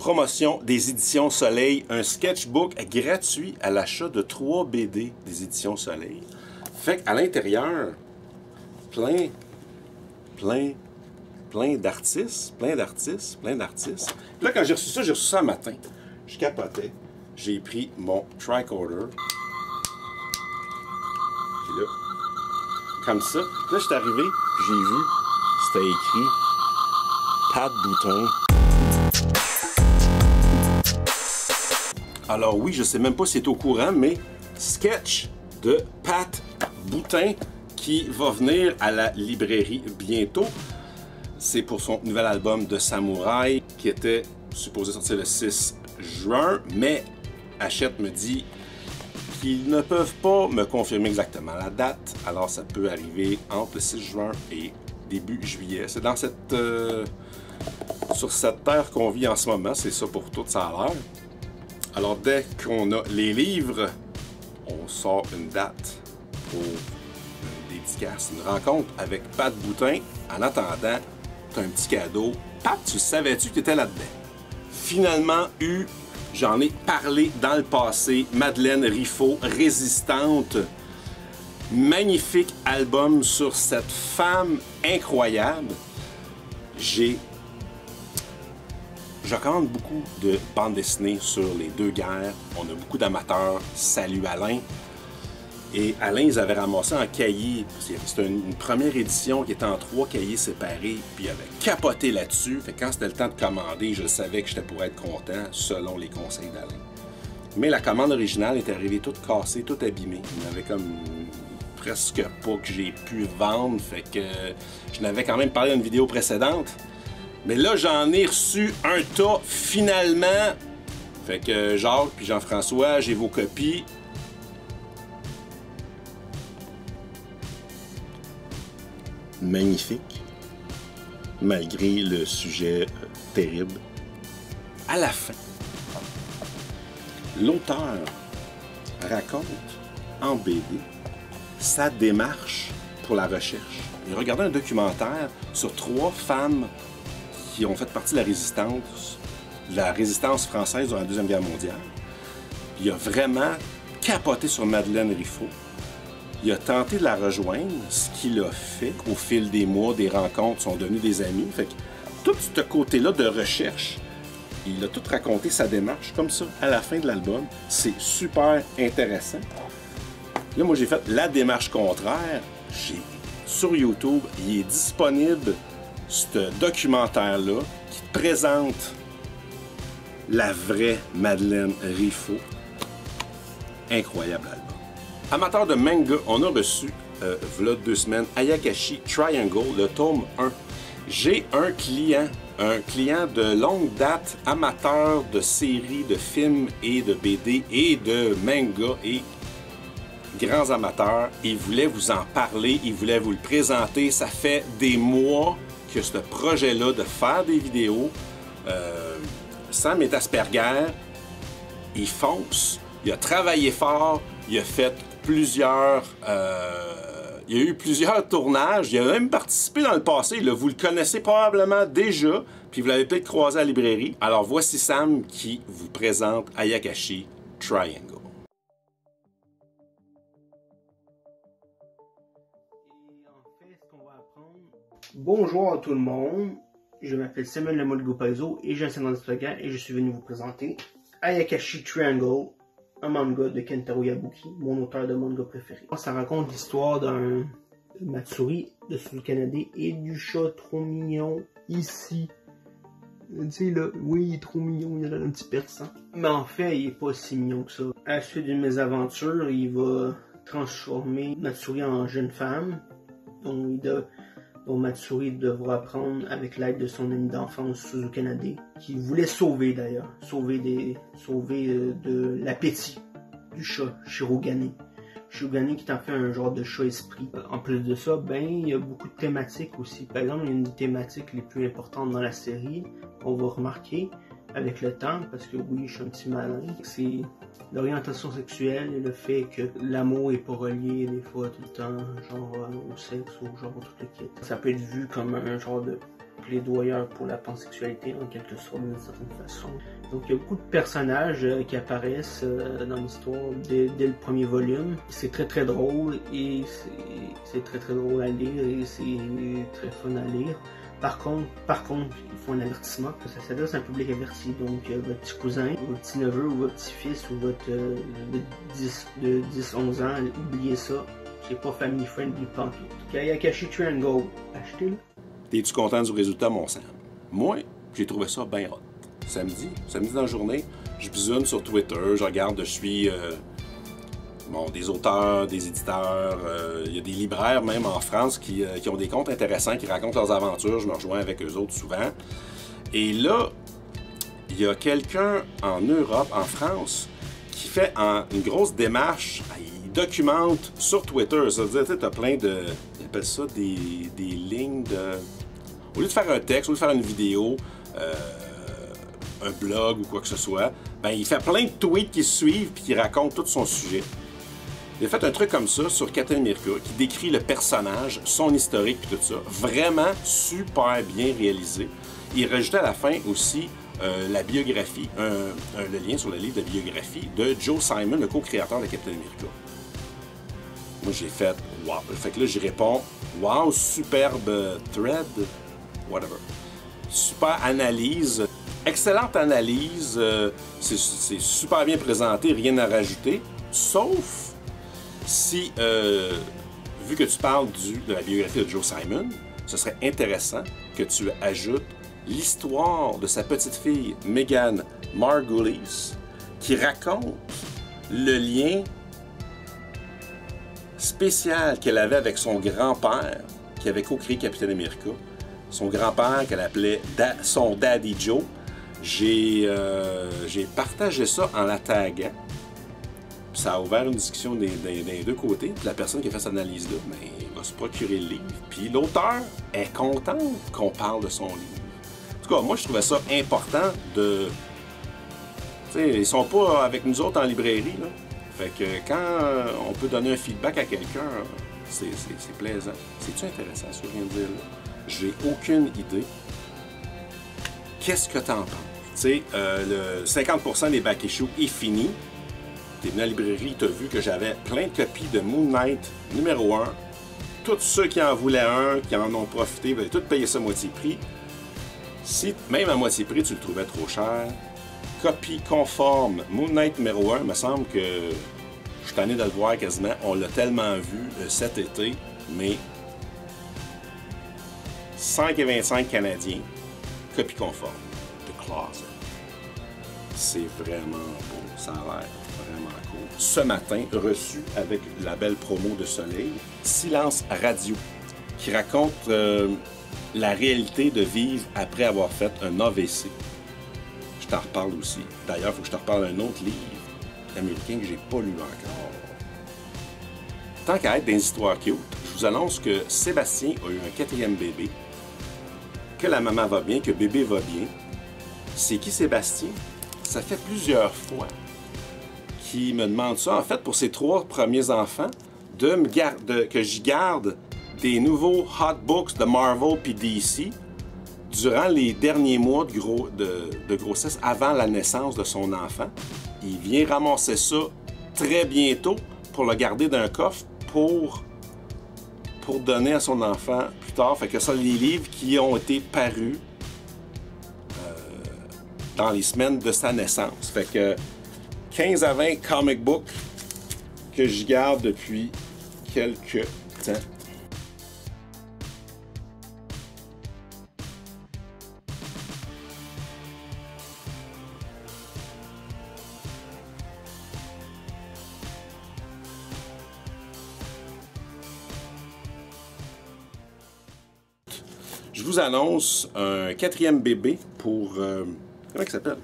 Promotion des Éditions Soleil, un sketchbook gratuit à l'achat de 3 BD des Éditions Soleil. Fait qu'à l'intérieur, plein d'artistes. Puis là, quand j'ai reçu ça un matin. Je capotais. J'ai pris mon tricorder. Puis là, comme ça. Là, je suis arrivé, puis j'ai vu, c'était écrit Pat Boutin. Alors oui, je sais même pas si c'est au courant, mais sketch de Pat Boutin qui va venir à la librairie bientôt. C'est pour son nouvel album de Samouraï qui était supposé sortir le 6 juin, mais Hachette me dit qu'ils ne peuvent pas me confirmer exactement la date, alors ça peut arriver entre le 6 juin et début juillet. C'est dans cette sur cette terre qu'on vit en ce moment, c'est ça pour tout ça a l'air. Alors dès qu'on a les livres, on sort une date pour une dédicace, une rencontre avec Pat Boutin. En attendant, t'as un petit cadeau. Pat, tu savais-tu que t'étais là-dedans? Finalement j'en ai parlé dans le passé, Madeleine Riffaut, Résistante. Magnifique album sur cette femme incroyable. Je recommande beaucoup de bandes dessinées sur les deux guerres. On a beaucoup d'amateurs. Salut Alain. Et Alain, ils avaient ramassé un cahier. C'était une première édition qui était en 3 cahiers séparés. Puis il avait capoté là-dessus. Fait que quand c'était le temps de commander, je savais que j'étais pour être content, selon les conseils d'Alain. Mais la commande originale est arrivée toute cassée, toute abîmée. Il n'y en avait comme presque pas que j'ai pu vendre. Fait que je n'avais quand même parlé dans une vidéo précédente. Mais là, j'en ai reçu un tas finalement. Fait que Jacques puis Jean-François, j'ai vos copies. Magnifique, malgré le sujet terrible. À la fin, l'auteur raconte en BD sa démarche pour la recherche. Il regardait un documentaire sur 3 femmes qui ont fait partie de la résistance française durant la Deuxième Guerre mondiale. Il a vraiment capoté sur Madeleine Riffaut. Il a tenté de la rejoindre, ce qu'il a fait. Au fil des mois, des rencontres sont devenus des amis. Fait que tout ce côté-là de recherche, il a tout raconté sa démarche comme ça à la fin de l'album. C'est super intéressant. Là, moi, j'ai fait la démarche contraire. Sur YouTube, il est disponible ce documentaire-là qui te présente la vraie Madeleine Riffaut. Incroyable album. Amateur de manga, on a reçu, v'là 2 semaines, Ayakashi Triangle, le tome 1. J'ai un client de longue date, amateur de séries, de films et de BD et de manga et grands amateurs. Il voulait vous en parler, il voulait vous le présenter. Ça fait des mois que ce projet-là de faire des vidéos, Sam est Asperger, il fonce, il a travaillé fort, il a fait plusieurs... il y a eu plusieurs tournages, il a même participé dans le passé, là, vous le connaissez probablement déjà, puis vous l'avez peut-être croisé à la librairie. Alors voici Sam qui vous présente Ayakashi Triangle. Bonjour à tout le monde, je m'appelle Samuel Lemolgo-Paizo et j'ai un scénario d'Asperger et je suis venu vous présenter Ayakashi Triangle, un manga de Kentaro Yabuki, mon auteur de manga préféré. Ça raconte l'histoire d'un Matsuri de Suzukanade et du chat trop mignon ici. Tu sais là, oui il est trop mignon, il a un petit persan. Mais en fait il est pas si mignon que ça. À la suite d'une mésaventure, il va transformer Matsuri en jeune femme. Donc Matsuri devra apprendre avec l'aide de son ami d'enfance Suzukanade, qui voulait sauver d'ailleurs, sauver de l'appétit du chat Shirogane. Shirogane qui est en fait un genre de chat esprit. En plus de ça, il y a beaucoup de thématiques aussi. Par exemple, il y a une des thématiques les plus importantes dans la série qu'on va remarquer avec le temps, parce que oui, je suis un petit malin, c'est l'orientation sexuelle et le fait que l'amour est pas relié des fois tout le temps, genre au sexe ou genre au truc de kit. Ça peut être vu comme un genre de plaidoyeur pour la pansexualité en quelque sorte d'une certaine façon. Donc il y a beaucoup de personnages qui apparaissent dans l'histoire dès le premier volume. C'est très drôle et c'est très drôle à lire et c'est très fun à lire. Par contre, il faut un avertissement, que ça s'adresse à un public averti, donc votre petit cousin, votre petit neveu ou votre petit fils ou votre de 10-11 ans, oubliez ça, c'est pas family friendly pantoute. Ayakashi Triangle, achetez-le. Es-tu content du résultat, mon Sam? Moi, j'ai trouvé ça bien hot. Samedi dans la journée, je bisoune sur Twitter, je regarde, je suis des auteurs, des éditeurs, il y a des libraires même en France qui ont des comptes intéressants, qui racontent leurs aventures, je me rejoins avec eux autres souvent. Et là, il y a quelqu'un en Europe, en France, qui fait une grosse démarche, il documente sur Twitter, ça veut dire, tu as plein de, ils appellent ça des lignes de... Au lieu de faire un texte, au lieu de faire une vidéo, un blog ou quoi que ce soit, ben, il fait plein de tweets qui se suivent puis qui racontent tout son sujet. Il a fait un truc comme ça sur Captain America qui décrit le personnage, son historique et tout ça. Vraiment super bien réalisé. Il rajoutait à la fin aussi la biographie, le lien sur le livre de biographie de Joe Simon, le co-créateur de Captain America. Moi j'ai fait wow. Fait que là j'y réponds wow, superbe thread, whatever. Super analyse. Excellente analyse, c'est super bien présenté, rien à rajouter, sauf si, vu que tu parles de la biographie de Joe Simon, ce serait intéressant que tu ajoutes l'histoire de sa petite fille, Megan Margulies, qui raconte le lien spécial qu'elle avait avec son grand-père, qui avait co-créé Captain America, son grand-père qu'elle appelait son Daddy Joe. J'ai partagé ça en la taguant. Ça a ouvert une discussion des deux côtés. Puis la personne qui a fait cette analyse-là, ben, va se procurer le livre. Puis l'auteur est content qu'on parle de son livre. En tout cas, moi, je trouvais ça important de... Tu sais, ils sont pas avec nous autres en librairie, là. Fait que quand on peut donner un feedback à quelqu'un, c'est plaisant. C'est-tu intéressant, ce que je viens de dire là? J'ai aucune idée. Qu'est-ce que t'en penses? Tu sais, le 50% des back issues est fini. T'es venu à la librairie, t'as vu que j'avais plein de copies de Moon Knight numéro 1. Tous ceux qui en voulaient un, qui en ont profité, veulent tous payer ça à moitié prix. Si même à moitié prix, tu le trouvais trop cher, copie conforme Moon Knight numéro 1, il me semble que je suis tanné de le voir quasiment. On l'a tellement vu cet été, mais 5,25 Canadiens, copie conforme de Closet. C'est vraiment beau, ça a l'air vraiment cool. Ce matin, reçu avec la belle promo de Soleil, Silence Radio, qui raconte la réalité de vivre après avoir fait un AVC. Je t'en reparle aussi. D'ailleurs, il faut que je te reparle d'un autre livre américain que j'ai pas lu encore. Tant qu'à être dans des histoires cute, je vous annonce que Sébastien a eu un 4e bébé, que la maman va bien, que bébé va bien. C'est qui Sébastien? Ça fait plusieurs fois qu'il me demande ça. En fait, pour ses 3 premiers enfants, que j'y garde des nouveaux hot books de Marvel puis DC durant les derniers mois de grossesse avant la naissance de son enfant. Il vient ramasser ça très bientôt pour le garder dans un coffre pour donner à son enfant plus tard. Fait que ça, les livres qui ont été parus dans les semaines de sa naissance. Fait que 15 à 20 comic books que j'y garde depuis quelques temps. Je vous annonce un 4e bébé pour... comment il s'appelle?